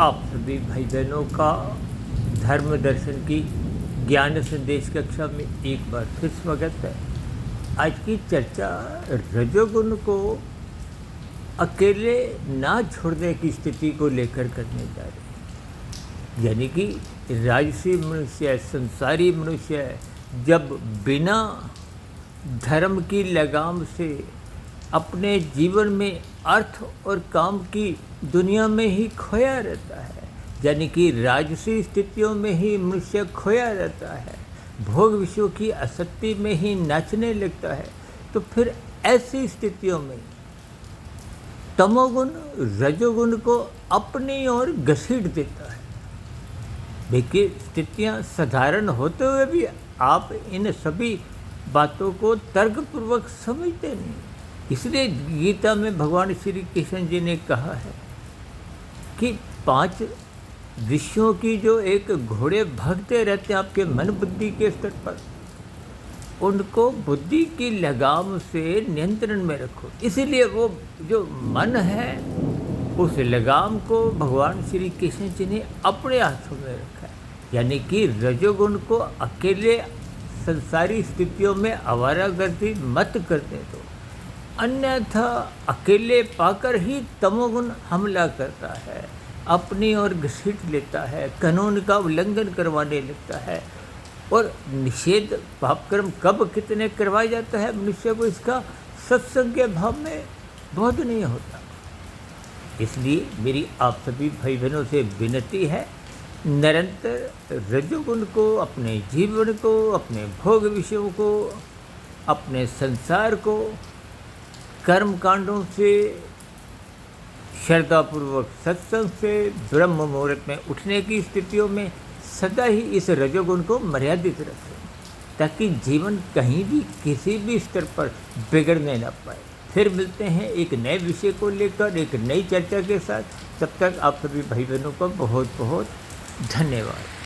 आप सभी भाई बहनों का धर्म दर्शन की ज्ञान संदेश कक्षा में एक बार फिर स्वागत है। आज की चर्चा रजोगुण को अकेले ना छोड़ने की स्थिति को लेकर करने जा रहे हैं। यानी कि राजसी मनुष्य, संसारी मनुष्य जब बिना धर्म की लगाम से अपने जीवन में अर्थ और काम की दुनिया में ही खोया रहता है, यानी कि राजसी स्थितियों में ही मनुष्य खोया रहता है, भोग विषयों की आसक्ति में ही नाचने लगता है, तो फिर ऐसी स्थितियों में तमोगुण रजोगुण को अपनी ओर घसीट देता है। देखिए, स्थितियां साधारण होते हुए भी आप इन सभी बातों को तर्कपूर्वक समझते नहीं। इसलिए गीता में भगवान श्री कृष्ण जी ने कहा है कि 5 विषयों की जो एक घोड़े भागते रहते हैं आपके मन बुद्धि के स्तर पर, उनको बुद्धि की लगाम से नियंत्रण में रखो। इसीलिए वो जो मन है उस लगाम को भगवान श्री कृष्ण जी ने अपने हाथों में रखा है। यानी कि रजोगुण को अकेले संसारी स्थितियों में आवारागर्दी मत करने दो, अन्यथा अकेले पाकर ही तमोगुण हमला करता है, अपनी ओर घसीट लेता है, कानून का उल्लंघन करवाने लगता है। और निषेध पापकर्म कब कितने करवाया जाता है मनुष्य को इसका सत्संग के भाव में बोध नहीं होता। इसलिए मेरी आप सभी भाई बहनों से विनती है, निरंतर रजोगुण को, अपने जीवन को, अपने भोग विषयों को, अपने संसार को कर्म कांडों से, श्रद्धापूर्वक सत्संग से, ब्रह्म मुहूर्त में उठने की स्थितियों में सदा ही इस रजोगुण को मर्यादित रखें, ताकि जीवन कहीं भी किसी भी स्तर पर बिगड़ने न पाए। फिर मिलते हैं एक नए विषय को लेकर, एक नई चर्चा के साथ। तब तक आप सभी भाई बहनों का बहुत बहुत धन्यवाद।